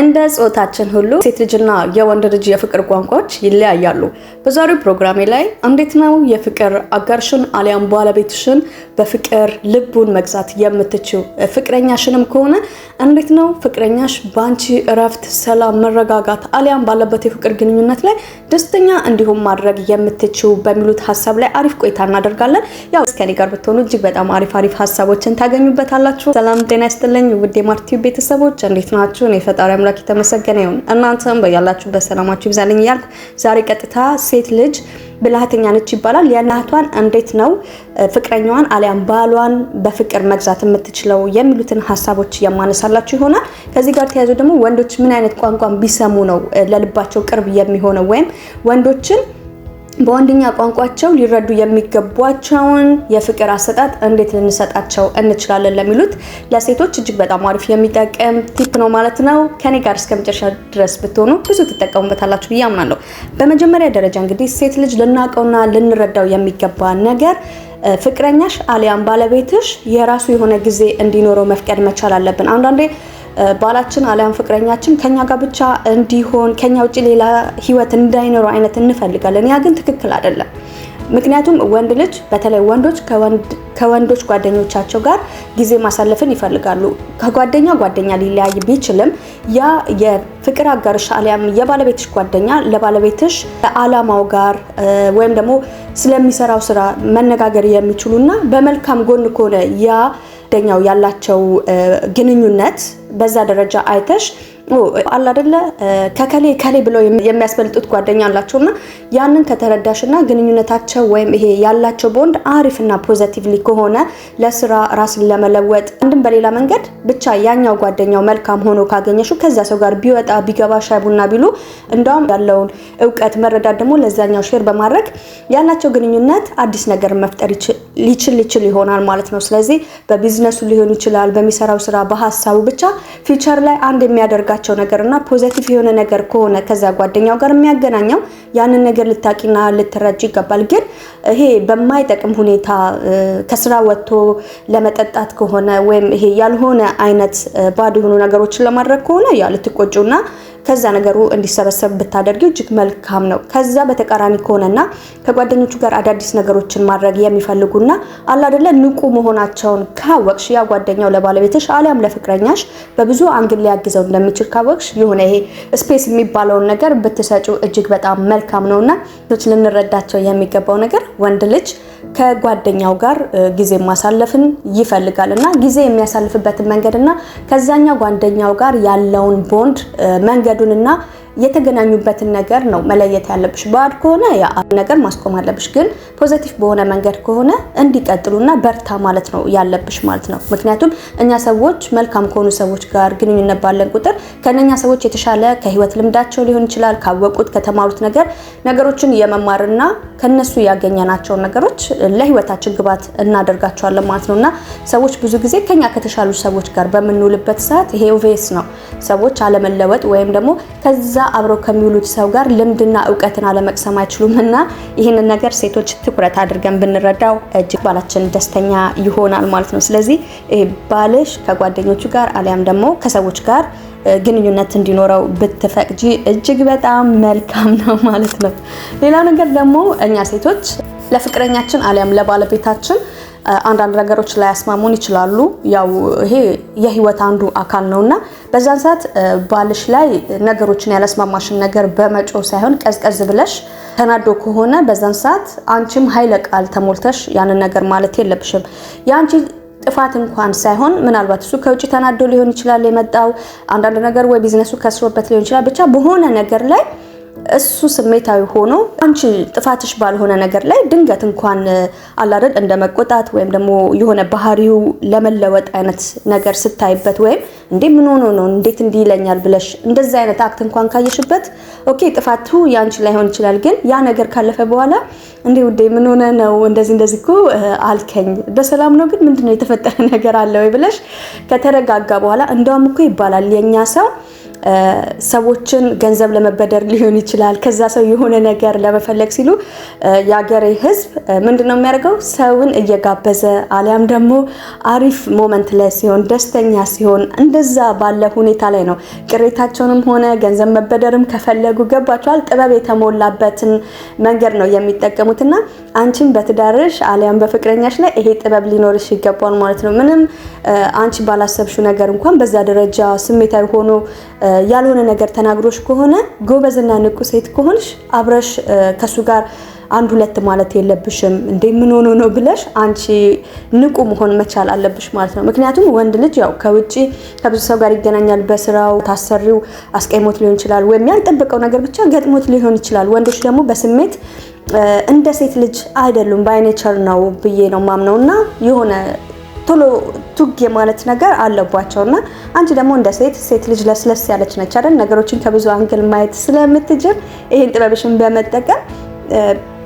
እንደ ጾታችን ሁሉ ሴት ልጅና የወንድ ልጅ የፍቅር ቋንቋዎች ይለያያሉ። በዛሬው ፕሮግራሜ ላይ እንዴት ነው የፍቅር አጋርሽን አሊያም ባለቤትሽን በፍቅር ልቡን መግዛት የምትችው? ፍቅረኛሽንም ከሆነ እንዴት ነው ፍቅረኛሽ ባንቺ እረፍት፣ ሰላም፣ መረጋጋት አሊያም ባለበት የፍቅር ግንኙነት ላይ ደስተኛ እንዲሆን ማድረግ የምትችው በሚሉት ሐሳብ ላይ አሪፍ ቆይታ እናደርጋለን። ያው እስከኔ ጋር ብትሆኑ እጅግ በጣም አሪፍ ሐሳቦችን ታገኙበታላችሁ። ሰላም ጤና ይስጥልኝ ውድ የማርቲው ቤተሰቦች እንዴት ናችሁ? እኔ ፈጣሪ አምላክ የተመሰገነ ይሁን። እናንተም በያላችሁበት ሰላማችሁ ይብዛልኝ እያልኩ ዛሬ ቀጥታ ሴት ልጅ ብልሃተኛ ነች ይባላል። ያናቷን እንዴት ነው ፍቅረኛዋን አሊያም ባሏን በፍቅር መግዛት የምትችለው የሚሉትን ሐሳቦች የማነሳላችሁ ይሆናል። ከዚህ ጋር ተያይዞ ደግሞ ወንዶች ምን አይነት ቋንቋን ቢሰሙ ነው ለልባቸው ቅርብ የሚሆነው ወይም ወንዶችን በወንድኛ ቋንቋቸው ሊረዱ የሚገቧቸውን የፍቅር አሰጣጥ እንዴት ልንሰጣቸው እንችላለን ለሚሉት ለሴቶች እጅግ በጣም አሪፍ የሚጠቅም ቲፕ ነው ማለት ነው። ከኔ ጋር እስከመጨረሻ ድረስ ብትሆኑ ብዙ ትጠቀሙበታላችሁ ብዬ አምናለሁ። በመጀመሪያ ደረጃ እንግዲህ ሴት ልጅ ልናውቀውና ልንረዳው የሚገባ ነገር ፍቅረኛሽ አሊያም ባለቤትሽ የራሱ የሆነ ጊዜ እንዲኖረው መፍቀድ መቻል አለብን። አንዳንዴ ባላችን አሊያም ፍቅረኛችን ከኛ ጋር ብቻ እንዲሆን ከኛ ውጪ ሌላ ህይወት እንዳይኖረው አይነት እንፈልጋለን። ያ ግን ትክክል አይደለም። ምክንያቱም ወንድ ልጅ በተለይ ወንዶች ከወንዶች ጓደኞቻቸው ጋር ጊዜ ማሳለፍን ይፈልጋሉ። ከጓደኛ ሊለያይ ቢችልም ያ የፍቅር አጋርሽ አሊያም የባለቤትሽ ጓደኛ ለባለቤትሽ ለዓላማው ጋር ወይም ደግሞ ስለሚሰራው ስራ መነጋገር የሚችሉና በመልካም ጎን ከሆነ ያ ጓደኛው ያላቸው ግንኙነት በዛ ደረጃ አይተሽ አላ አይደለ ከከሌ ብለው የሚያስበልጡት ጓደኛ አላቸውና ያንን ከተረዳሽና ግንኙነታቸው ወይም ይሄ ያላቸው ቦንድ አሪፍና ፖዚቲቭሊ ከሆነ ለስራ ራስን ለመለወጥ አንድም በሌላ መንገድ ብቻ ያኛው ጓደኛው መልካም ሆኖ ካገኘሽው ከዛ ሰው ጋር ቢወጣ ቢገባ ሻይ ቡና ቢሉ እንዳውም ያለውን ዕውቀት መረዳት ደግሞ ለዛኛው ሼር በማድረግ ያላቸው ግንኙነት አዲስ ነገር መፍጠር ሊችል ይሆናል ማለት ነው። ስለዚህ በቢዝነሱ ሊሆን ይችላል፣ በሚሰራው ስራ፣ በሐሳቡ ብቻ ፊውቸር ላይ አንድ የሚያደርጋቸው ነገርና ፖዚቲቭ የሆነ ነገር ከሆነ ከዛ ጓደኛው ጋር የሚያገናኘው ያንን ነገር ልታቂና ልትረጂ ይገባል። ግን ይሄ በማይጠቅም ሁኔታ ከስራ ወጥቶ ለመጠጣት ከሆነ ወይም ይሄ ያልሆነ አይነት ባዶ የሆኑ ነገሮችን ለማድረግ ከሆነ ያ ልትቆጪውና ከዛ ነገሩ እንዲሰበሰብ ብታደርጊው እጅግ መልካም ነው። ከዛ በተቃራኒ ከሆነና ከጓደኞቹ ጋር አዳዲስ ነገሮችን ማድረግ የሚፈልጉና አላ አይደለ ንቁ መሆናቸውን ካወቅሽ ያ ጓደኛው ለባለቤትሽ አሊያም ለፍቅረኛሽ በብዙ አንግል ሊያግዘው እንደሚችል ካወቅሽ የሆነ ይሄ ስፔስ የሚባለውን ነገር ብትሰጪው እጅግ በጣም መልካም ነውና ልንረዳቸው የሚገባው ነገር ወንድ ልጅ ከጓደኛው ጋር ጊዜ ማሳለፍን ይፈልጋልና ጊዜ የሚያሳልፍበትን መንገድና ከዛኛው ጓደኛው ጋር ያለውን ቦንድ መንገዱንና የተገናኙበትን ነገር ነው መለየት ያለብሽ። ባድ ከሆነ ያ ነገር ማስቆም አለብሽ። ግን ፖዚቲቭ በሆነ መንገድ ከሆነ እንዲቀጥሉና በርታ ማለት ነው ያለብሽ ማለት ነው። ምክንያቱም እኛ ሰዎች መልካም ከሆኑ ሰዎች ጋር ግንኙነት ባለን ቁጥር ከነኛ ሰዎች የተሻለ ከህይወት ልምዳቸው ሊሆን ይችላል ካወቁት ከተማሩት ነገሮችን የመማርና ከነሱ ያገኘናቸውን ነገሮች ለህይወታችን ግባት እናደርጋቸዋለን ማለት ነውና ሰዎች ብዙ ጊዜ ከኛ ከተሻሉ ሰዎች ጋር በመንውልበት ሰዓት ይሄ ኦቬስ ነው ሰዎች አለመለወጥ ወይም ደግሞ ከዛ አብረው ከሚውሉት ሰው ጋር ልምድና ዕውቀትን አለመቅሰም አይችሉምና ይሄንን ነገር ሴቶች ትኩረት አድርገን ብንረዳው እጅግ ባላችን ደስተኛ ይሆናል ማለት ነው። ስለዚህ ባልሽ ከጓደኞቹ ጋር አሊያም ደግሞ ከሰዎች ጋር ግንኙነት እንዲኖረው ብትፈቅጂ እጅግ በጣም መልካም ነው ማለት ነው። ሌላ ነገር ደግሞ እኛ ሴቶች ለፍቅረኛችን አሊያም ለባለቤታችን አንዳንድ ነገሮች ላይ ያስማሙን ይችላሉ። ያው ይሄ የህይወት አንዱ አካል ነውና በዛን ሰዓት ባልሽ ላይ ነገሮችን ያለስማማሽን ነገር በመጮ ሳይሆን ቀዝቀዝ ብለሽ ተናዶ ከሆነ በዛን ሰዓት አንቺም ኃይለ ቃል ተሞልተሽ ያንን ነገር ማለት የለብሽም። ያንቺ ጥፋት እንኳን ሳይሆን ምናልባት እሱ ከውጪ ተናዶ ሊሆን ይችላል የመጣው አንዳንድ ነገር ወይ ቢዝነሱ ከስሮበት ሊሆን ይችላል ብቻ በሆነ ነገር ላይ እሱ ስሜታዊ ሆኖ አንቺ ጥፋትሽ ባልሆነ ነገር ላይ ድንገት እንኳን አላደል እንደመቆጣት ወይም ደግሞ የሆነ ባህሪው ለመለወጥ አይነት ነገር ስታይበት ወይም እንዴ ምን ሆኖ ነው እንዴት እንዲህ ይለኛል ብለሽ እንደዛ አይነት አክት እንኳን ካየሽበት ኦኬ ጥፋቱ ያንቺ ላይሆን ይችላል። ግን ያ ነገር ካለፈ በኋላ እንዴ ውዴ ምን ሆነ ነው እንደዚህ እኮ አልከኝ በሰላም ነው ግን ምንድነው የተፈጠረ ነገር አለ ወይ ብለሽ ከተረጋጋ በኋላ እንደውም እኮ ይባላል የኛ ሰው ሰዎችን ገንዘብ ለመበደር ሊሆን ይችላል። ከዛ ሰው የሆነ ነገር ለመፈለግ ሲሉ የአገሬ ህዝብ ምንድነው የሚያደርገው? ሰውን እየጋበዘ አሊያም ደግሞ አሪፍ ሞመንት ላይ ሲሆን ደስተኛ ሲሆን እንደዛ ባለ ሁኔታ ላይ ነው ቅሬታቸውንም ሆነ ገንዘብ መበደርም ከፈለጉ ገባቸዋል ጥበብ የተሞላበትን መንገድ ነው የሚጠቀሙትና አንቺን በትዳርሽ አሊያም በፍቅረኛሽ ላይ ይሄ ጥበብ ሊኖርሽ ይገባል ማለት ነው። ምንም አንቺ ባላሰብሽው ነገር እንኳን በዛ ደረጃ ስሜታዊ ሆኖ ያልሆነ ነገር ተናግሮሽ ከሆነ ጎበዝና ንቁ ሴት ከሆንሽ አብረሽ ከሱ ጋር አንድ ሁለት ማለት የለብሽም። እንዴ ምን ሆኖ ነው ብለሽ አንቺ ንቁ መሆን መቻል አለብሽ ማለት ነው። ምክንያቱም ወንድ ልጅ ያው ከውጪ ከብዙ ሰው ጋር ይገናኛል። በስራው ታሰሪው አስቀይሞት ሊሆን ይችላል፣ ወይም ያልጠበቀው ነገር ብቻ ገጥሞት ሊሆን ይችላል። ወንዶች ደግሞ በስሜት እንደ ሴት ልጅ አይደሉም፣ ባይ ኔቸር ነው ብዬ ነው ማምነውና የሆነ ቶሎ ቱግ የማለት ነገር አለባቸውና አንቺ ደግሞ እንደ ሴት ልጅ ለስለስ ያለች ነች አይደል? ነገሮችን ከብዙ አንግል ማየት ስለምትጀር ይሄን ጥበብሽን በመጠቀም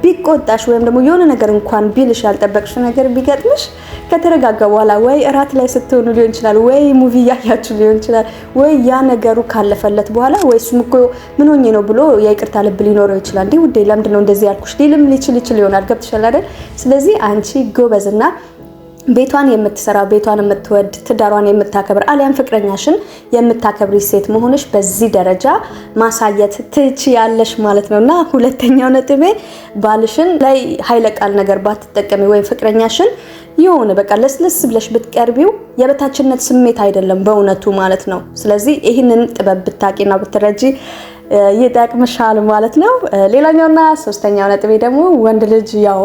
ቢቆጣሽ ወይም ደግሞ የሆነ ነገር እንኳን ቢልሽ ያልጠበቅሽ ነገር ቢገጥምሽ ከተረጋጋ በኋላ ወይ እራት ላይ ስትሆኑ ሊሆን ይችላል፣ ወይ ሙቪ ያያችሁ ሊሆን ይችላል፣ ወይ ያ ነገሩ ካለፈለት በኋላ ወይ እሱም እኮ ምን ሆኜ ነው ብሎ የይቅርታ ልብ ሊኖረው ይችላል። እንዴ ውዴ ለምንድን ነው እንደዚህ ያልኩሽ ሊልም ሊችል ይሆናል። ገብቶሻል አይደል? ስለዚህ አንቺ ጎበዝና ቤቷን የምትሰራ ቤቷን የምትወድ ትዳሯን የምታከብር አሊያም ፍቅረኛሽን የምታከብሪ ሴት መሆንሽ በዚህ ደረጃ ማሳየት ትችያለሽ ማለት ነውና ሁለተኛው ነጥቤ ባልሽን ላይ ኃይለ ቃል ነገር ባትጠቀሚ ወይ ፍቅረኛሽን የሆነ በቃ ለስለስ ብለሽ ብትቀርቢው የበታችነት ስሜት አይደለም በእውነቱ ማለት ነው። ስለዚህ ይህንን ጥበብ ብታቂና ብትረጂ ይጠቅምሻል ማለት ነው። ሌላኛውና ሶስተኛው ነጥቤ ደግሞ ወንድ ልጅ ያው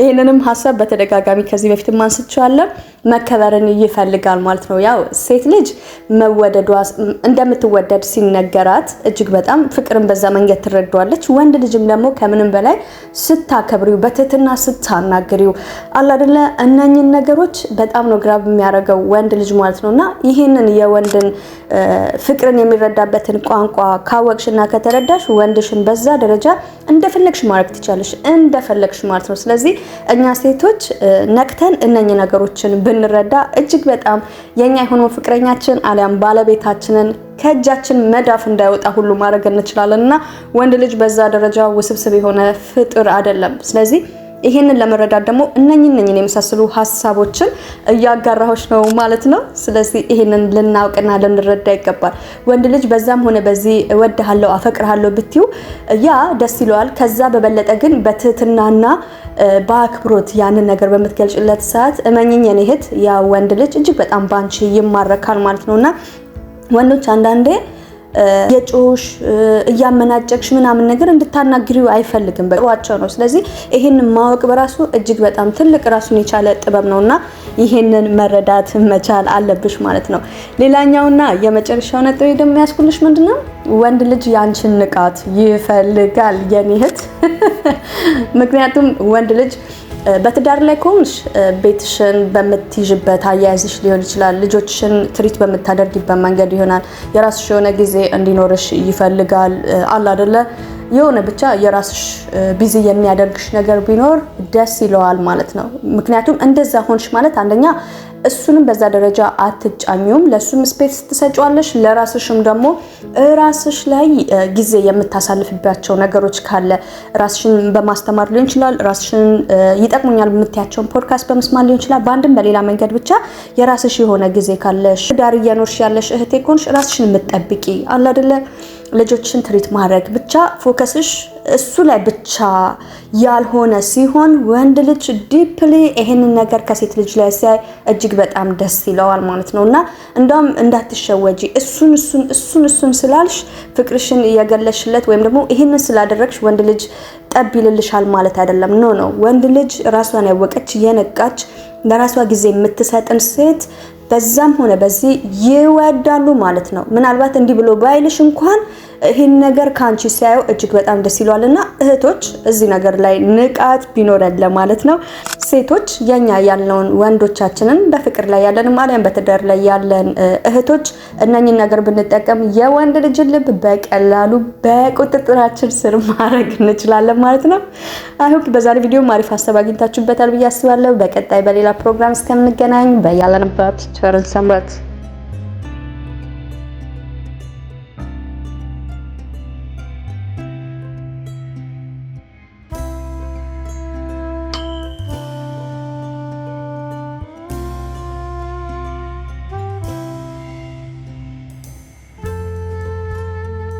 ይሄንንም ሐሳብ በተደጋጋሚ ከዚህ በፊት ማንስቻለሁ መከበርን ይፈልጋል ማለት ነው። ያው ሴት ልጅ መወደዷ እንደምትወደድ ሲነገራት እጅግ በጣም ፍቅርን በዛ መንገድ ትረዳዋለች። ወንድ ልጅም ደግሞ ከምንም በላይ ስታከብሪው በትህትና ስታናግሪው አላ አይደለ እነኚህን ነገሮች በጣም ነው ግራብ የሚያደርገው ወንድ ልጅ ማለት ነውና ይሄንን የወንድን ፍቅርን የሚረዳበትን ቋንቋ ካወቅሽና ከተረዳሽ ወንድሽን በዛ ደረጃ እንደፈለግሽ ማድረግ ትቻለሽ እንደፈለግሽ ማለት ነው። ስለዚህ እኛ ሴቶች ነቅተን እነኚህ ነገሮችን ብንረዳ እጅግ በጣም የኛ የሆነው ፍቅረኛችን አሊያም ባለቤታችንን ከእጃችን መዳፍ እንዳይወጣ ሁሉ ማድረግ እንችላለንና ወንድ ልጅ በዛ ደረጃ ውስብስብ የሆነ ፍጡር አይደለም። ስለዚህ ይሄንን ለመረዳት ደግሞ እነኚህን የመሳሰሉ ሐሳቦችን እያጋራሁሽ ነው ማለት ነው። ስለዚህ ይሄንን ልናውቅና ልንረዳ ይገባል። ወንድ ልጅ በዛም ሆነ በዚህ እወድሃለሁ አፈቅርሃለሁ ብትዩ ያ ደስ ይለዋል። ከዛ በበለጠ ግን በትህትናና በአክብሮት ያንን ነገር በምትገልጭለት ሰዓት እመኝኝ የኔ እህት ያ ወንድ ልጅ እጅግ በጣም ባንቺ ይማረካል ማለት ነውና ወንዶች አንዳንዴ የጮሽ እያመናጨቅሽ ምናምን ነገር እንድታናግሪው አይፈልግም በቋቸው ነው። ስለዚህ ይሄንን ማወቅ በራሱ እጅግ በጣም ትልቅ ራሱን የቻለ ጥበብ ነውና ይሄንን መረዳት መቻል አለብሽ ማለት ነው። ሌላኛውና የመጨረሻው ነጥብ ደግሞ ያስኩልሽ ምንድነው? ወንድ ልጅ ያንቺን ንቃት ይፈልጋል የኔ እህት። ምክንያቱም ወንድ ልጅ በትዳር ላይ ከሆንሽ ቤትሽን በምትይዥበት አያያዝሽ ሊሆን ይችላል። ልጆችሽን ትሪት በምታደርጊበት መንገድ ይሆናል። የራስሽ የሆነ ጊዜ እንዲኖርሽ ይፈልጋል። አላ አይደለ የሆነ ብቻ የራስሽ ቢዚ የሚያደርግሽ ነገር ቢኖር ደስ ይለዋል ማለት ነው። ምክንያቱም እንደዛ ሆንሽ ማለት አንደኛ እሱንም በዛ ደረጃ አትጫኙም፣ ለሱም ስፔስ ትሰጪዋለሽ፣ ለራስሽም ደግሞ ራስሽ ላይ ጊዜ የምታሳልፍባቸው ነገሮች ካለ ራስሽን በማስተማር ሊሆን ይችላል፣ ራስሽን ይጠቅሙኛል በምትያቸውን ፖድካስት በመስማት ሊሆን ይችላል። በአንድም በሌላ መንገድ ብቻ የራስሽ የሆነ ጊዜ ካለሽ ዳር እየኖርሽ ያለሽ እህቴ ኮንሽ ራስሽን የምትጠብቂ አለ አይደለ ልጆችን ትሪት ማድረግ ብቻ ፎከስሽ እሱ ላይ ብቻ ያልሆነ ሲሆን ወንድ ልጅ ዲፕሊ ይሄንን ነገር ከሴት ልጅ ላይ ሲያይ እጅግ በጣም ደስ ይለዋል ማለት ነውና እንደውም እንዳትሸወጂ እሱን ስላልሽ ፍቅርሽን እየገለሽለት ወይም ደግሞ ይሄንን ስላደረግሽ ወንድ ልጅ ጠብ ይልልሻል ማለት አይደለም። ኖ ወንድ ልጅ ራሷን ያወቀች የነቃች ለራሷ ጊዜ የምትሰጥን ሴት በዛም ሆነ በዚህ ይወዳሉ ማለት ነው። ምናልባት እንዲህ ብሎ ባይልሽ እንኳን ይሄን ነገር ካንቺ ሲያዩ እጅግ በጣም ደስ ይሏልና እህቶች እዚህ ነገር ላይ ንቃት ቢኖረን ለማለት ነው። ሴቶች የኛ ያለውን ወንዶቻችንን በፍቅር ላይ ያለን ማለም በትዳር ላይ ያለን እህቶች እነኚህን ነገር ብንጠቀም የወንድ ልጅ ልብ በቀላሉ በቁጥጥራችን ስር ማድረግ እንችላለን ማለት ነው። አይሆፕ በዛሬ ቪዲዮ ማሪፍ ሀሳብ አግኝታችሁበታል ብዬ አስባለሁ። በቀጣይ በሌላ ፕሮግራም እስከምንገናኝ በያለንበት ቸርን ሰንበት